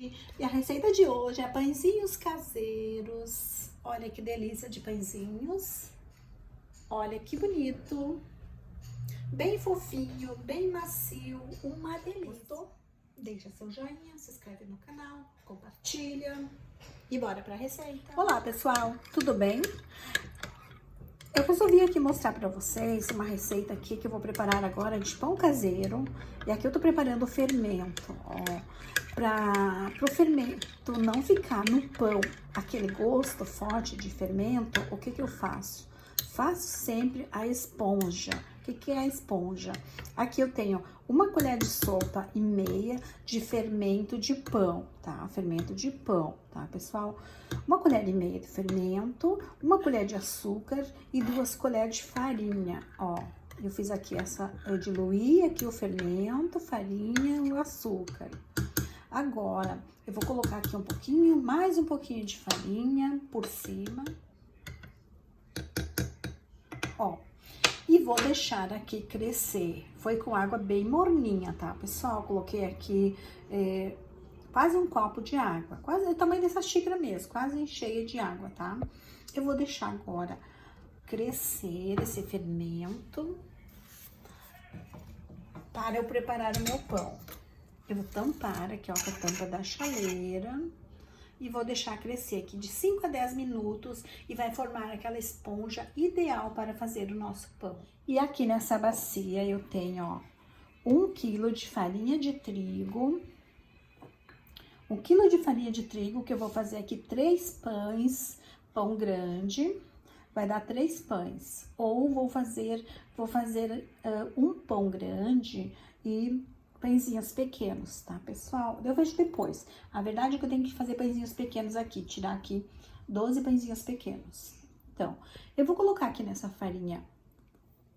E a receita de hoje é pãezinhos caseiros. Olha que delícia de pãezinhos. Olha que bonito. Bem fofinho, bem macio, uma delícia. Gostou? Deixa seu joinha, se inscreve no canal, compartilha e bora pra receita. Olá pessoal, tudo bem? Eu resolvi aqui mostrar para vocês uma receita aqui que eu vou preparar agora de pão caseiro. E aqui eu tô preparando o fermento, ó. Para o fermento não ficar no pão aquele gosto forte de fermento, o que que eu faço? Faço sempre a esponja. O que é a esponja? Aqui eu tenho 1,5 colher de sopa de fermento de pão, tá? Fermento de pão, tá, pessoal? 1,5 colher de fermento, 1 colher de açúcar e 2 colheres de farinha, ó. Eu fiz aqui eu diluí aqui o fermento, farinha e o açúcar. Agora, eu vou colocar aqui mais um pouquinho de farinha por cima. Ó, e vou deixar aqui crescer. Foi com água bem morninha, tá, pessoal? Coloquei aqui quase um copo de água, quase o tamanho dessa xícara mesmo, quase cheia de água, tá? Eu vou deixar agora crescer esse fermento para eu preparar o meu pão. Eu vou tampar aqui, ó, com a tampa da chaleira e vou deixar crescer aqui de 5 a 10 minutos e vai formar aquela esponja ideal para fazer o nosso pão. E aqui nessa bacia eu tenho, ó, 1 quilo de farinha de trigo. 1 quilo de farinha de trigo, que eu vou fazer aqui 3 pães, pão grande, vai dar 3 pães. Ou vou fazer um pão grande e pãezinhos pequenos, tá, pessoal? Eu vejo depois. A verdade é que eu tenho que fazer pãezinhos pequenos aqui, tirar aqui 12 pãezinhos pequenos. Então, eu vou colocar aqui nessa farinha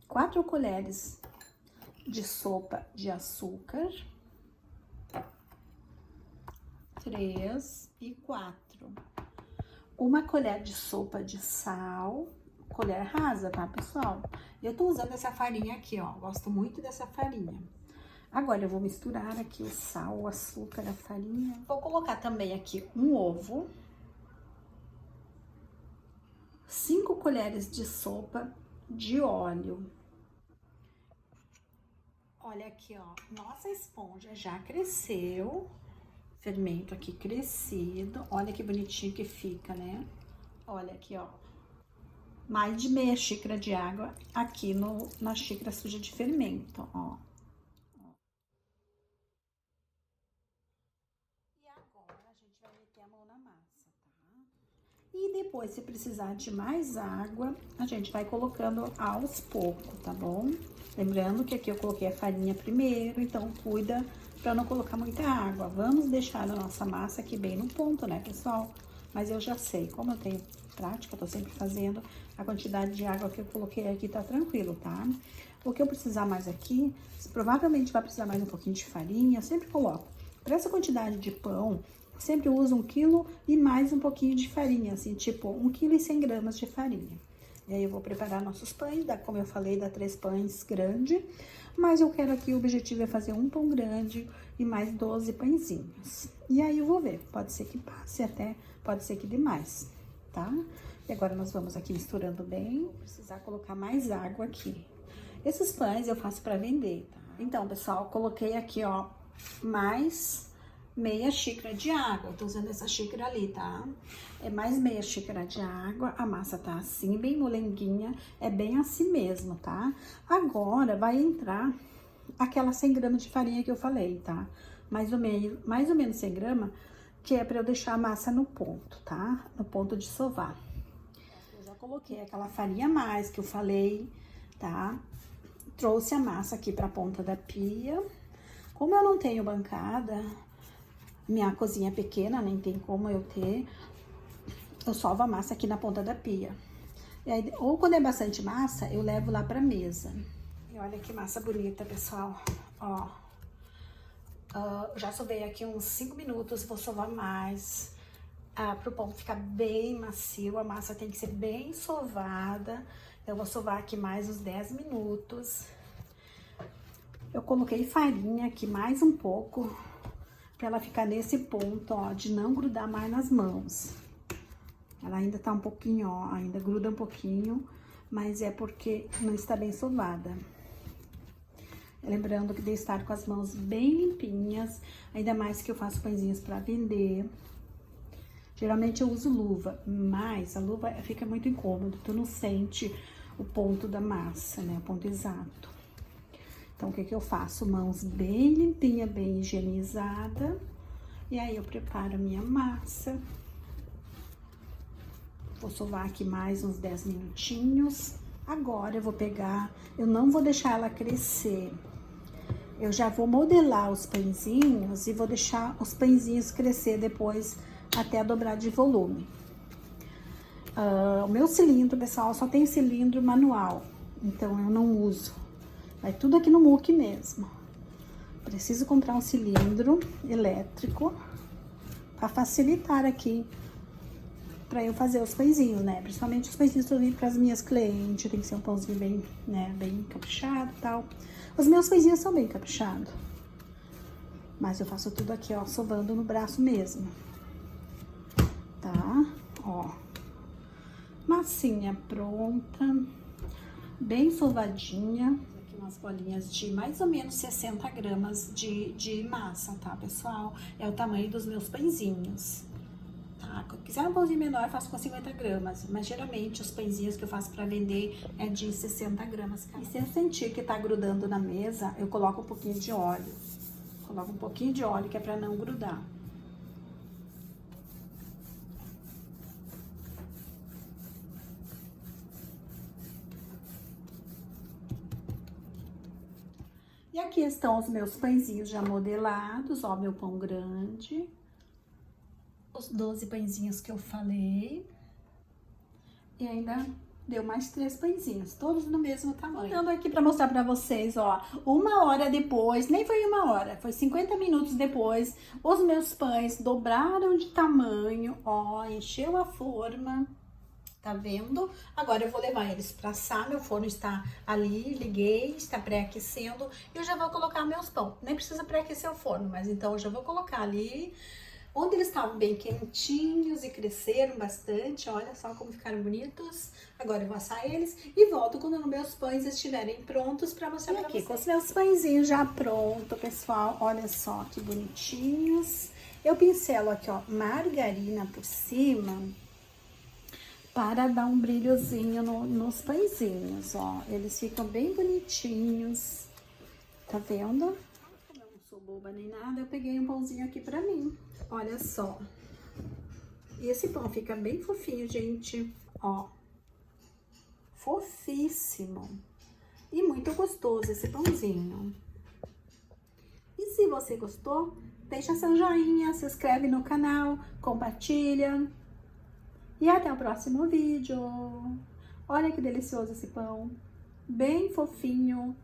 4 colheres de sopa de açúcar. 3 e 4. 1 colher de sopa de sal, colher rasa, tá, pessoal? Eu tô usando essa farinha aqui, ó, gosto muito dessa farinha. Agora, eu vou misturar aqui o sal, o açúcar, a farinha. Vou colocar também aqui um ovo. 5 colheres de sopa de óleo. Olha aqui, ó, nossa esponja já cresceu. Fermento aqui crescido. Olha que bonitinho que fica, né? Olha aqui, ó. Mais de meia xícara de água aqui na xícara suja de fermento, ó. A mão na massa, tá? E depois, se precisar de mais água, a gente vai colocando aos poucos, tá bom? Lembrando que aqui eu coloquei a farinha primeiro, então cuida pra não colocar muita água. Vamos deixar a nossa massa aqui bem no ponto, né, pessoal? Mas eu já sei, como eu tenho prática, eu tô sempre fazendo, a quantidade de água que eu coloquei aqui tá tranquilo, tá? O que eu precisar mais aqui, provavelmente vai precisar mais um pouquinho de farinha, eu sempre coloco. Pra essa quantidade de pão, sempre uso 1 quilo e mais um pouquinho de farinha, assim, tipo 1,1 kg de farinha. E aí eu vou preparar nossos pães, como eu falei, dá 3 pães grande, mas eu quero aqui, o objetivo é fazer um pão grande e mais 12 pãezinhos. E aí eu vou ver, pode ser que passe até, pode ser que dê mais, tá? E agora nós vamos aqui misturando bem, vou precisar colocar mais água aqui. Esses pães eu faço para vender, tá? Então, pessoal, coloquei aqui, ó, mais meia xícara de água, eu tô usando essa xícara ali, tá? É mais meia xícara de água, a massa tá assim, bem molenguinha, é bem assim mesmo, tá? Agora vai entrar aquela 100 gramas de farinha que eu falei, tá? Mais ou menos 100 gramas, que é pra eu deixar a massa no ponto, tá? No ponto de sovar. Eu já coloquei aquela farinha a mais que eu falei, tá? Trouxe a massa aqui pra ponta da pia. Como eu não tenho bancada, minha cozinha é pequena, nem tem como eu ter, eu sovo a massa aqui na ponta da pia. E aí, ou quando é bastante massa, eu levo lá pra mesa. E olha que massa bonita, pessoal, ó. Já sovei aqui uns 5 minutos, vou sovar mais, pro pão ficar bem macio, a massa tem que ser bem sovada. Eu vou sovar aqui mais uns 10 minutos. Eu coloquei farinha aqui mais um pouco, pra ela ficar nesse ponto, ó, de não grudar mais nas mãos. Ela ainda tá um pouquinho, ó, ainda gruda um pouquinho, mas é porque não está bem sovada. Lembrando que de estar com as mãos bem limpinhas, ainda mais que eu faço pãezinhos pra vender. Geralmente eu uso luva, mas a luva fica muito incômodo, tu não sente o ponto da massa, né, o ponto exato. Então, o que que eu faço? Mãos bem limpinha, bem higienizada, e aí eu preparo a minha massa. Vou sovar aqui mais uns 10 minutinhos. Agora eu vou pegar, eu não vou deixar ela crescer. Eu já vou modelar os pãezinhos e vou deixar os pãezinhos crescer depois até dobrar de volume. O meu cilindro, pessoal, só tem cilindro manual, então eu não uso. Vai tudo aqui no muque mesmo. Preciso comprar um cilindro elétrico para facilitar aqui para eu fazer os pãezinhos, né? Principalmente os pãezinhos para as minhas clientes, tem que ser um pãozinho bem, né, bem caprichado e tal. Os meus pãezinhos são bem caprichados, mas eu faço tudo aqui, ó, sovando no braço mesmo, tá? Ó, massinha pronta, bem sovadinha. Aqui umas bolinhas de mais ou menos 60 gramas de massa, tá, pessoal? É o tamanho dos meus pãezinhos. Se quiser um pãozinho menor, eu faço com 50 gramas, mas geralmente os pãezinhos que eu faço pra vender é de 60 gramas. E se eu sentir que tá grudando na mesa, eu coloco um pouquinho de óleo. Coloco um pouquinho de óleo que é pra não grudar. E aqui estão os meus pãezinhos já modelados, ó, meu pão grande. Os 12 pãezinhos que eu falei. E ainda deu mais 3 pãezinhos, todos no mesmo tamanho. Voltando aqui pra mostrar pra vocês, ó, 1 hora depois, nem foi 1 hora, foi 50 minutos depois, os meus pães dobraram de tamanho, ó, encheu a forma, tá vendo? Agora eu vou levar eles pra assar, meu forno está ali, liguei, está pré-aquecendo, e eu já vou colocar meus pão. Nem precisa pré-aquecer o forno, mas então eu já vou colocar ali, onde eles estavam bem quentinhos e cresceram bastante, olha só como ficaram bonitos. Agora eu vou assar eles e volto quando os meus pães estiverem prontos para mostrar pra vocês. Com os meus pãezinhos já prontos, pessoal, olha só que bonitinhos. Eu pincelo aqui, ó, margarina por cima para dar um brilhozinho nos pãezinhos, ó. Eles ficam bem bonitinhos, tá vendo? Não sou boba nem nada, eu peguei um pãozinho aqui pra mim. Olha só. E esse pão fica bem fofinho, gente. Ó. Fofíssimo. E muito gostoso esse pãozinho. E se você gostou, deixa seu joinha, se inscreve no canal, compartilha. E até o próximo vídeo. Olha que delicioso esse pão. Bem fofinho.